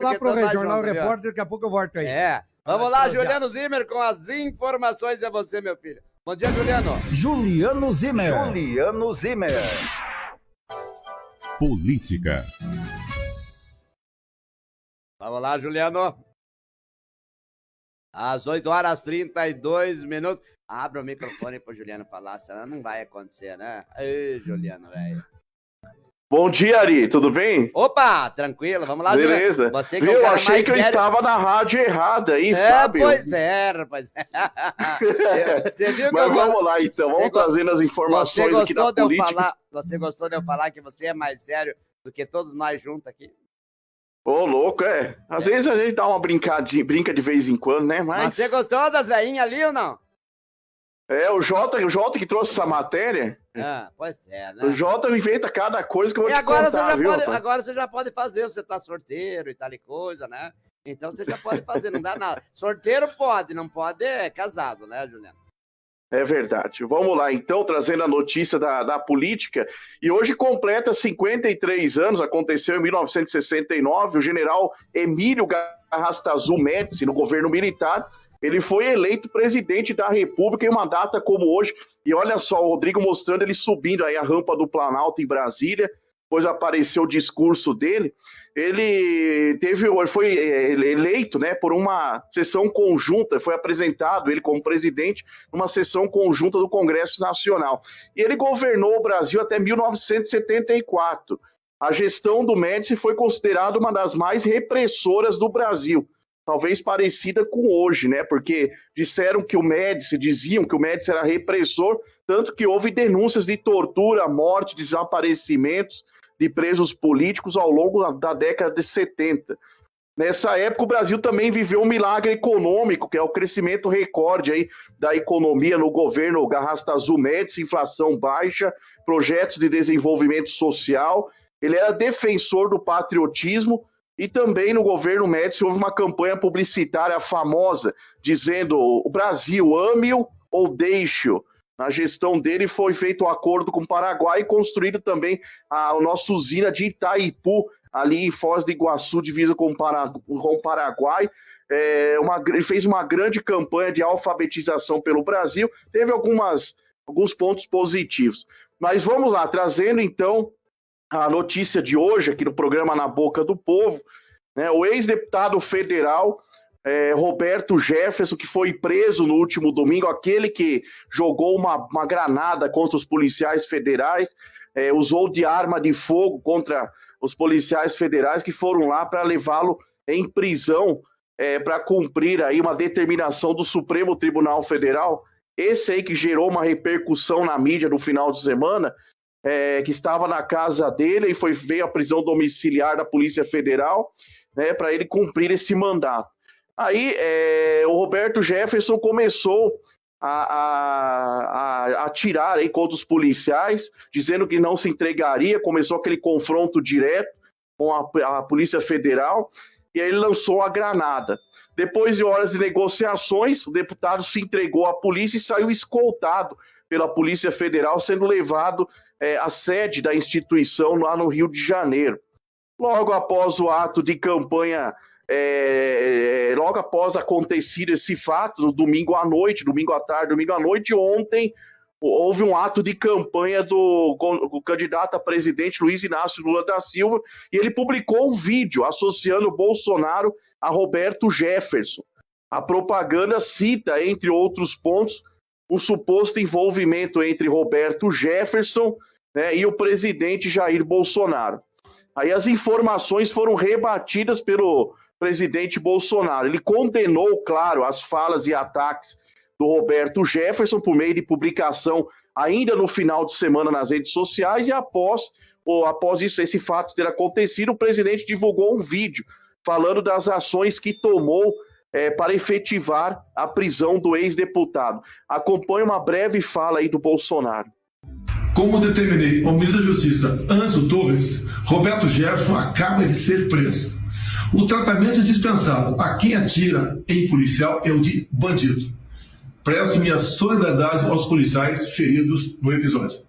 Lá pro nós Jornal juntos, viu? Repórter, daqui a pouco eu volto aí. É. Vamos lá, Juliano Zimmer, com as informações. É você, meu filho. Bom dia, Juliano. Juliano Zimmer. Política. Vamos lá, Juliano. Às 8h32. Abra o microfone pro Juliano falar, senão não vai acontecer, né? Ei, Juliano, velho. Bom dia, Ari, tudo bem? Opa, tranquilo, vamos lá, Beleza. Juliano. Você que é o Eu cara achei mais que eu sério. estava na rádio errada aí, sabe? Pois é, rapaz. Você viu que Mas vamos lá, então. Vamos trazendo as informações aqui da política. Você gostou de eu falar que você é mais sério do que todos nós juntos aqui? Ô, louco, é. Às vezes a gente dá uma brinca de vez em quando, né? Mas você gostou das veinhas ali ou não? É, o Jota que trouxe essa matéria. Pois é, né? O Jota inventa cada coisa que eu vou te agora contar, viu? Agora você já pode fazer, você tá sorteiro e tal e coisa, né? Então você já pode fazer, não dá nada. Sorteiro pode, não pode é casado, né, Juliano? É verdade. Vamos lá, então, trazendo a notícia da política. E hoje completa 53 anos, aconteceu em 1969, o general Emílio Garrastazu Médici, no governo militar, ele foi eleito presidente da República em uma data como hoje. E olha só, o Rodrigo mostrando ele subindo aí a rampa do Planalto em Brasília, depois apareceu o discurso dele. Ele foi eleito, né, por uma sessão conjunta, foi apresentado ele como presidente numa sessão conjunta do Congresso Nacional. E ele governou o Brasil até 1974. A gestão do Médici foi considerada uma das mais repressoras do Brasil. Talvez parecida com hoje, né? Porque diziam que o Médici era repressor, tanto que houve denúncias de tortura, morte, desaparecimentos de presos políticos ao longo da década de 70. Nessa época, o Brasil também viveu um milagre econômico, que é o crescimento recorde aí da economia no governo Garrastazu Médici, inflação baixa, projetos de desenvolvimento social. Ele era defensor do patriotismo. E também no governo Médici houve uma campanha publicitária famosa, dizendo: o Brasil, ame-o ou deixe-o. Na gestão dele foi feito um acordo com o Paraguai e construído também a nossa usina de Itaipu, ali em Foz do Iguaçu, divisa com o Paraguai. Ele fez uma grande campanha de alfabetização pelo Brasil, teve alguns pontos positivos. Mas vamos lá, trazendo então a notícia de hoje, aqui no programa Na Boca do Povo, né, o ex-deputado federal Roberto Jefferson, que foi preso no último domingo, aquele que jogou uma granada contra os policiais federais, usou de arma de fogo contra os policiais federais que foram lá para levá-lo em prisão para cumprir aí uma determinação do Supremo Tribunal Federal. Esse aí que gerou uma repercussão na mídia no final de semana, que estava na casa dele e veio à prisão domiciliar da Polícia Federal, né, para ele cumprir esse mandato. Aí o Roberto Jefferson começou a atirar aí contra os policiais, dizendo que não se entregaria, começou aquele confronto direto com a Polícia Federal, e aí ele lançou a granada. Depois de horas de negociações, o deputado se entregou à polícia e saiu escoltado pela Polícia Federal, sendo levado à sede da instituição lá no Rio de Janeiro. Logo após o ato de campanha, logo após acontecido esse fato, no domingo à noite, domingo à tarde, domingo à noite, ontem, houve um ato de campanha do candidato a presidente Luiz Inácio Lula da Silva, e ele publicou um vídeo associando Bolsonaro a Roberto Jefferson. A propaganda cita, entre outros pontos, um suposto envolvimento entre Roberto Jefferson, né, e o presidente Jair Bolsonaro. Aí as informações foram rebatidas pelo presidente Bolsonaro. Ele condenou, claro, as falas e ataques do Roberto Jefferson por meio de publicação ainda no final de semana nas redes sociais, e após isso, esse fato ter acontecido, o presidente divulgou um vídeo falando das ações que tomou para efetivar a prisão do ex-deputado. Acompanhe uma breve fala aí do Bolsonaro. Como determinei ao ministro da Justiça, Âncio Torres, Roberto Jefferson acaba de ser preso. O tratamento dispensado a quem atira em policial é o de bandido. Presto minha solidariedade aos policiais feridos no episódio.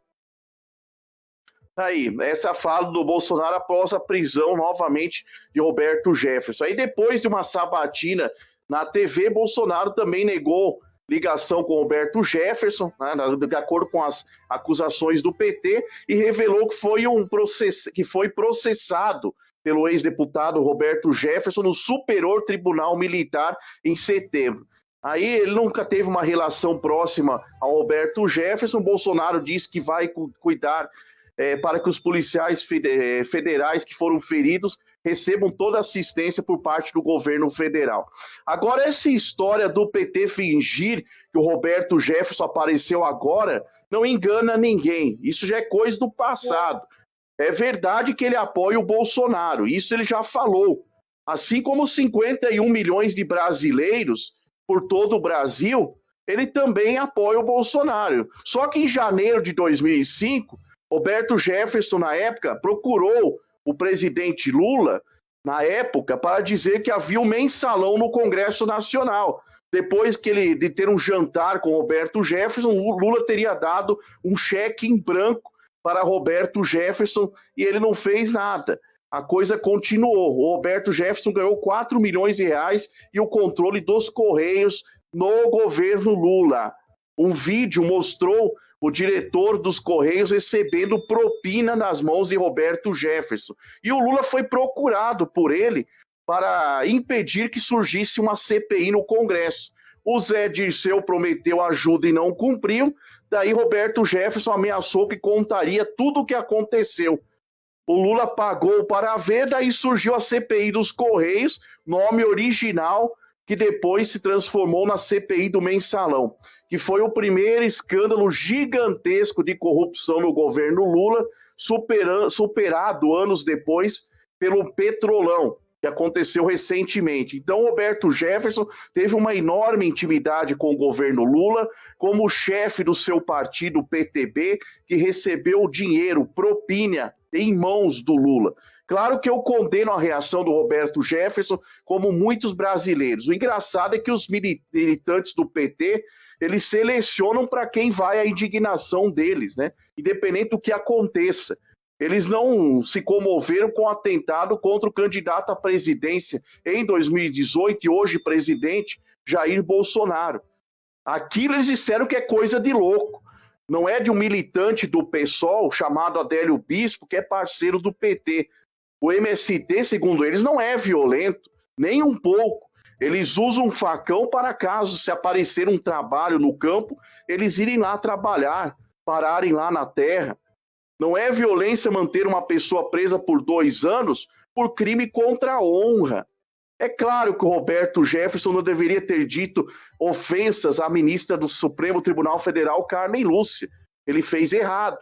Aí, essa fala do Bolsonaro após a prisão novamente de Roberto Jefferson. Aí depois de uma sabatina na TV, Bolsonaro também negou ligação com Roberto Jefferson, né, de acordo com as acusações do PT, e revelou que foi processado pelo ex-deputado Roberto Jefferson no Superior Tribunal Militar em setembro. Aí ele nunca teve uma relação próxima ao Roberto Jefferson. Bolsonaro disse que vai cuidar para que os policiais federais que foram feridos recebam toda a assistência por parte do governo federal. Agora, essa história do PT fingir que o Roberto Jefferson apareceu agora não engana ninguém. Isso já é coisa do passado. É verdade que ele apoia o Bolsonaro, isso ele já falou. Assim como 51 milhões de brasileiros por todo o Brasil, ele também apoia o Bolsonaro. Só que em janeiro de 2005, Roberto Jefferson, na época, procurou o presidente Lula, na época, para dizer que havia um mensalão no Congresso Nacional. Depois de ter um jantar com Roberto Jefferson, Lula teria dado um cheque em branco para Roberto Jefferson e ele não fez nada. A coisa continuou. O Roberto Jefferson ganhou 4 milhões de reais e o controle dos Correios no governo Lula. Um vídeo mostrou o diretor dos Correios recebendo propina nas mãos de Roberto Jefferson. E o Lula foi procurado por ele para impedir que surgisse uma CPI no Congresso. O Zé Dirceu prometeu ajuda e não cumpriu, daí Roberto Jefferson ameaçou que contaria tudo o que aconteceu. O Lula pagou para ver, daí surgiu a CPI dos Correios, nome original, que depois se transformou na CPI do Mensalão, que foi o primeiro escândalo gigantesco de corrupção no governo Lula, superado anos depois pelo Petrolão, que aconteceu recentemente. Então, Roberto Jefferson teve uma enorme intimidade com o governo Lula, como chefe do seu partido, PTB, que recebeu dinheiro, propina, em mãos do Lula. Claro que eu condeno a reação do Roberto Jefferson, como muitos brasileiros. O engraçado é que os militantes do PT, eles selecionam para quem vai a indignação deles, né? Independente do que aconteça. Eles não se comoveram com o atentado contra o candidato à presidência em 2018 e hoje presidente, Jair Bolsonaro. Aquilo eles disseram que é coisa de louco. Não é de um militante do PSOL chamado Adélio Bispo, que é parceiro do PT. O MST, segundo eles, não é violento, nem um pouco. Eles usam um facão para caso se aparecer um trabalho no campo, eles irem lá trabalhar, pararem lá na terra. Não é violência manter uma pessoa presa por 2 anos por crime contra a honra. É claro que o Roberto Jefferson não deveria ter dito ofensas à ministra do Supremo Tribunal Federal, Carmen Lúcia. Ele fez errado.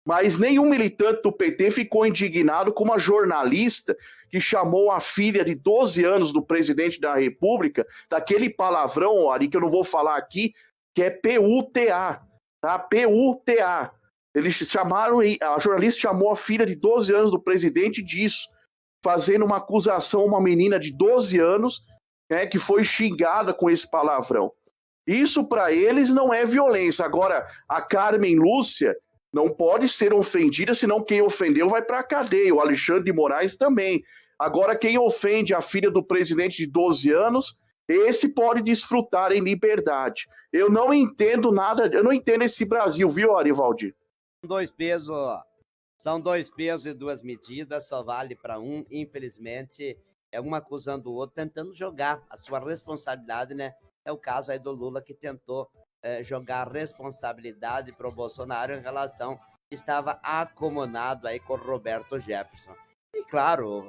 Mas nenhum militante do PT ficou indignado com uma jornalista que chamou a filha de 12 anos do presidente da República, daquele palavrão, Ari, que eu não vou falar aqui, que é PUTA, tá? PUTA. Eles chamaram, a jornalista chamou a filha de 12 anos do presidente disso, fazendo uma acusação a uma menina de 12 anos, né, que foi xingada com esse palavrão. Isso para eles não é violência. Agora, a Carmen Lúcia não pode ser ofendida, senão quem ofendeu vai para a cadeia. O Alexandre de Moraes também. Agora, quem ofende a filha do presidente de 12 anos, esse pode desfrutar em liberdade. Eu não entendo nada, eu não entendo esse Brasil, viu, Arivaldir? São dois pesos e duas medidas, só vale para um. Infelizmente, é um acusando o outro, tentando jogar a sua responsabilidade, né? É o caso aí do Lula, que tentou jogar a responsabilidade para o Bolsonaro em relação que estava acomodado aí com o Roberto Jefferson. E claro,